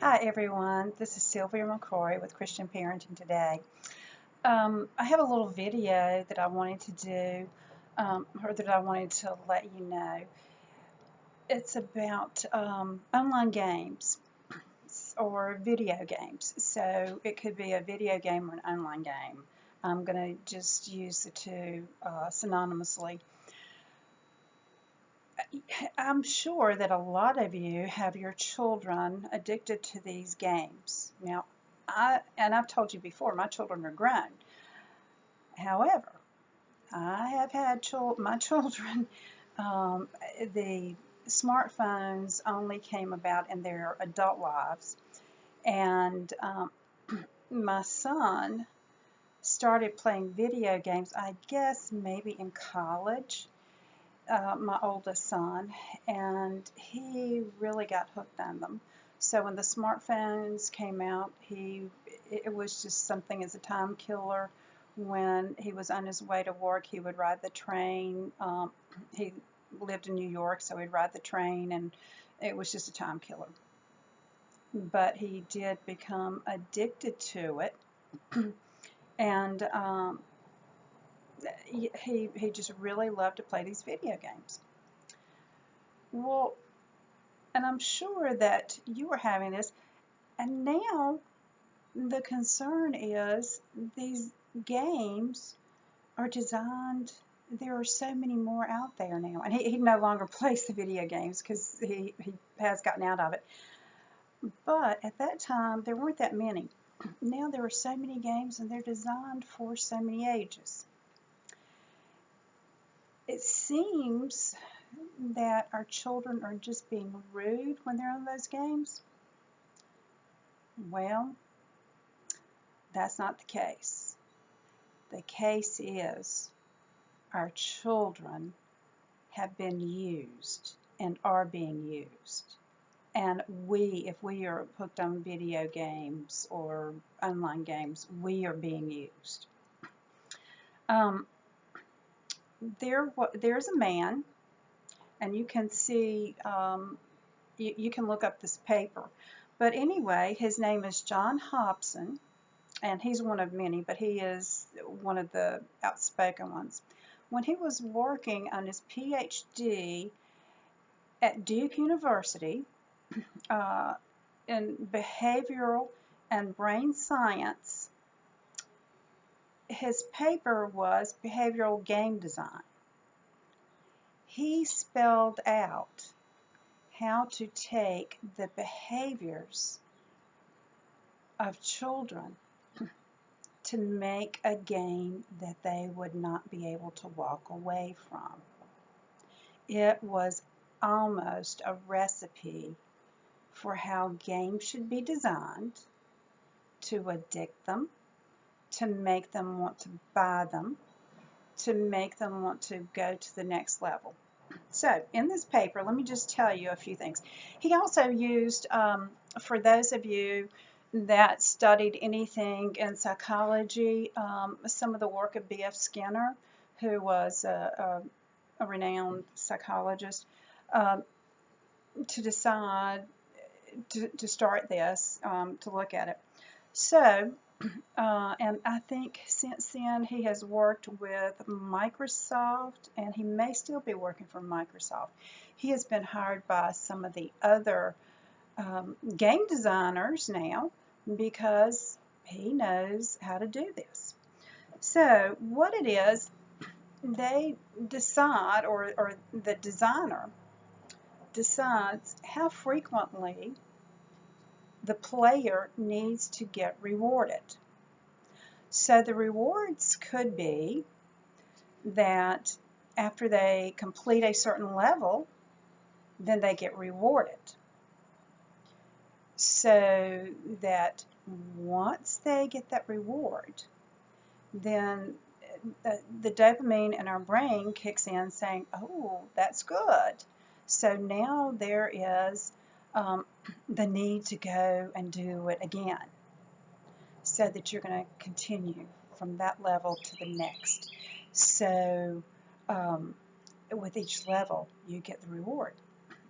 Hi everyone, this is Sylvia McCrory with Christian Parenting Today. I have a little video that I wanted to do, or that I wanted to let you know. It's about online games or video games. So it could be a video game or an online game. I'm going to just use the two synonymously. I'm sure that a lot of you have your children addicted to these games. Now, I've told you before, my children are grown. However, I have had my children, um, the smartphones only came about in their adult lives. And my son started playing video games, I guess maybe in college. My oldest son, and he really got hooked on them. So when the smartphones came out, it was just something as a time killer. When he was on his way to work, he would ride the train. He lived in New York, so he'd ride the train, and it was just a time killer. But he did become addicted to it, and he just really loved to play these video games. Well, and I'm sure that you are having this. And now the concern is these games are designed, there are so many more out there now. And he no longer plays the video games because he has gotten out of it. But at that time, there weren't that many. Now there are so many games and they're designed for so many ages. It seems that our children are just being rude when they're on those games. Well, that's not the case. The case is our children have been used and are being used. And if we are hooked on video games or online games, we are being used. There's a man, and you can see, you can look up this paper. But anyway, his name is John Hobson, and he's one of many, but he is one of the outspoken ones. When he was working on his PhD at Duke University in behavioral and brain science, his paper was behavioral game design. He spelled out how to take the behaviors of children to make a game that they would not be able to walk away from. It was almost a recipe for how games should be designed to addict them, to make them want to buy them, to make them want to go to the next level. So in this paper, let me just tell you a few things. He also used, for those of you that studied anything in psychology, some of the work of B.F. Skinner, who was a renowned psychologist, to decide to start this, to look at it. So, and I think since then he has worked with Microsoft, and he may still be working for Microsoft. He has been hired by some of the other game designers now because he knows how to do this. So what it is, they decide, or the designer decides how frequently the player needs to get rewarded. So the rewards could be that after they complete a certain level, then they get rewarded. So that once they get that reward, then the dopamine in our brain kicks in saying, oh, that's good. So now there is the need to go and do it again, so that you're going to continue from that level to the next. So with each level, you get the reward.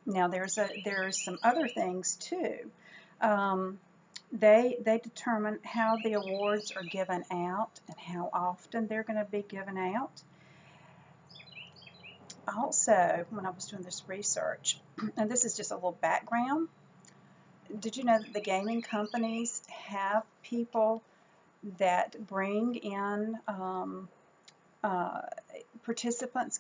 Now there's some other things too. They determine how the awards are given out and how often they're going to be given out. Also, when I was doing this research, and this is just a little background, did you know that the gaming companies have people that bring in uh,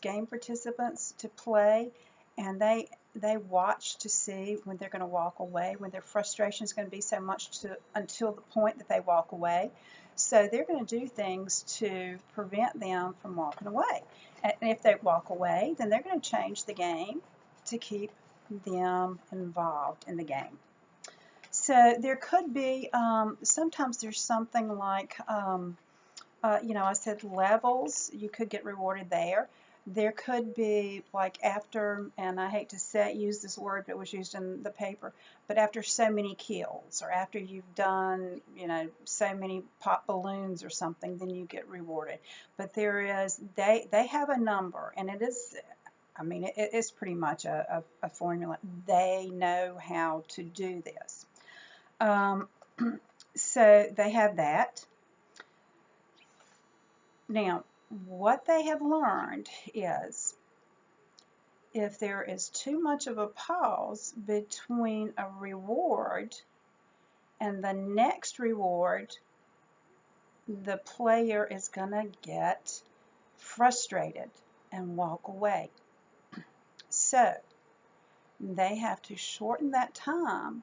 game participants to play, and they watch to see when they're going to walk away, when their frustration is going to be so much until the point that they walk away. So they're going to do things to prevent them from walking away. And if they walk away, then they're going to change the game to keep them involved in the game. So there could be, sometimes there's something like, I said levels, you could get rewarded there. There could be like after, and I hate to use this word, but it was used in the paper, but after so many kills, or after you've done, so many pop balloons or something, then you get rewarded. But they have a number, and it is, it is pretty much a formula. They know how to do this. So they have that. Now, what they have learned is if there is too much of a pause between a reward and the next reward, the player is going to get frustrated and walk away. So they have to shorten that time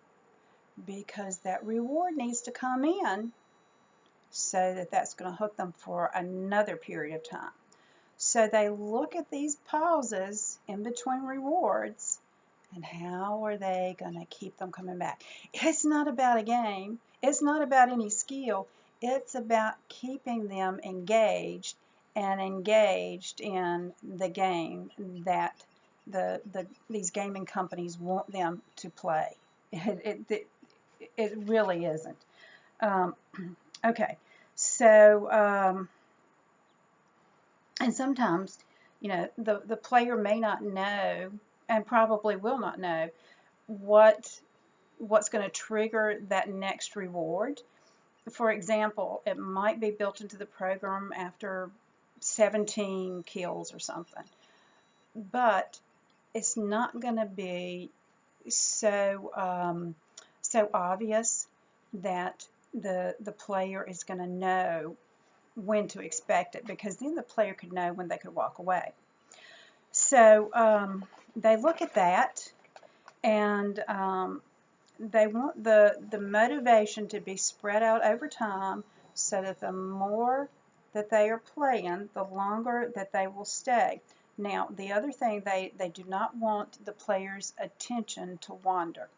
because that reward needs to come in so that's going to hook them for another period of time. So they look at these pauses in between rewards and how are they going to keep them coming back. It's not about a game. It's not about any skill. It's about keeping them engaged and engaged in the game that these gaming companies want them to play. It really isn't. Okay, so and sometimes, the player may not know, and probably will not know, what's going to trigger that next reward. For example, it might be built into the program after 17 kills or something, but it's not going to be so obvious that the player is going to know when to expect it, because then the player could know when they could walk away. So they look at that, and they want the motivation to be spread out over time so that the more that they are playing, the longer that they will stay. Now, the other thing, they do not want the player's attention to wander.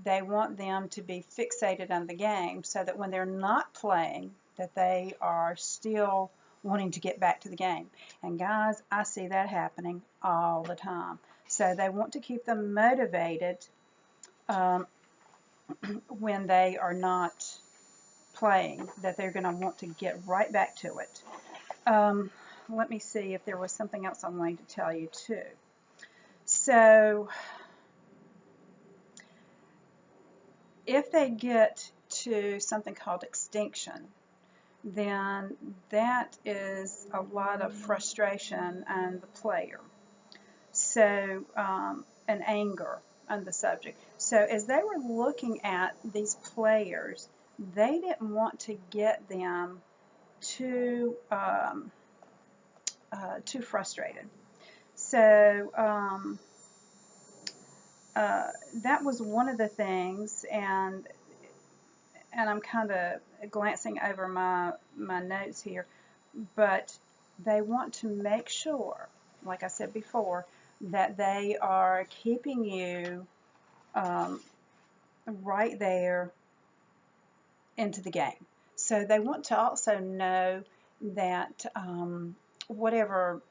They want them to be fixated on the game so that when they're not playing, that they are still wanting to get back to the game. And guys, I see that happening all the time. So they want to keep them motivated when they are not playing, that they're going to want to get right back to it. Let me see if there was something else I wanted to tell you too. So if they get to something called extinction, then that is a lot of frustration on the player. So, and anger on the subject. So as they were looking at these players, they didn't want to get them too frustrated. So that was one of the things, and I'm kind of glancing over my notes here, but they want to make sure, like I said before, that they are keeping you right there into the game. So they want to also know that whatever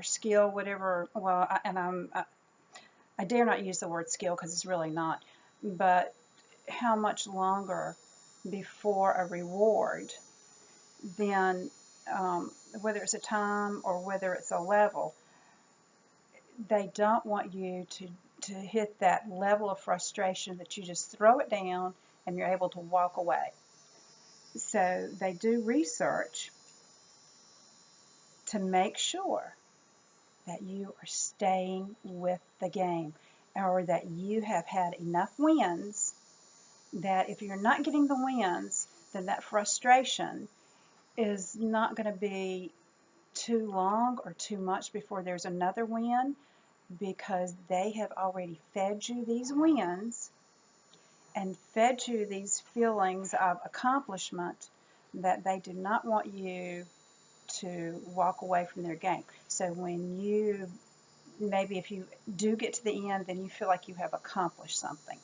skill, I dare not use the word skill because it's really not, but how much longer before a reward, then whether it's a time or whether it's a level, they don't want you to to hit that level of frustration that you just throw it down and you're able to walk away. So they do research to make sure that you are staying with the game, or that you have had enough wins that if you're not getting the wins, then that frustration is not going to be too long or too much before there's another win, because they have already fed you these wins and fed you these feelings of accomplishment that they do not want you to walk away from their game. So when you, maybe if you do get to the end, then you feel like you have accomplished something.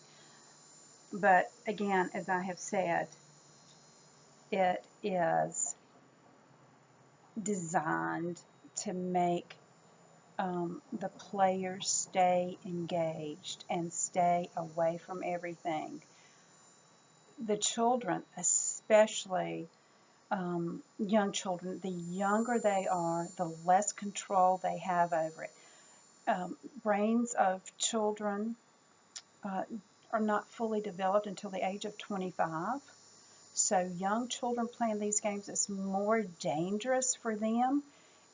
But again, as I have said, it is designed to make the players stay engaged and stay away from everything. The children, especially young children, the younger they are, the less control they have over it. Brains of children are not fully developed until the age of 25. So young children playing these games is more dangerous for them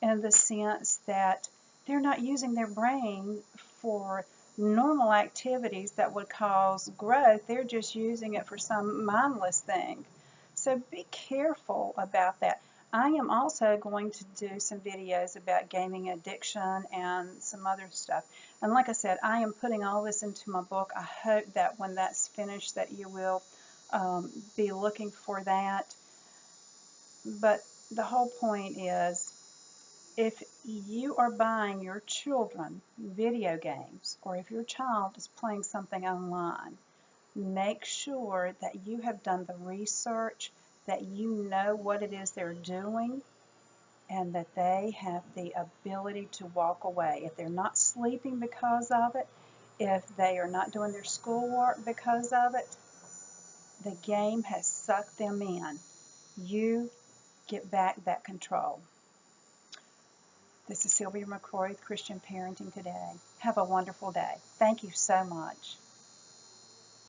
in the sense that they're not using their brain for normal activities that would cause growth. They're just using it for some mindless thing. So be careful about that. I am also going to do some videos about gaming addiction and some other stuff. And like I said, I am putting all this into my book. I hope that when that's finished that you will be looking for that. But the whole point is, if you are buying your children video games, or if your child is playing something online, make sure that you have done the research, that you know what it is they're doing, and that they have the ability to walk away. If they're not sleeping because of it, if they are not doing their schoolwork because of it, the game has sucked them in. You get back that control. This is Sylvia McCrory with Christian Parenting Today. Have a wonderful day. Thank you so much.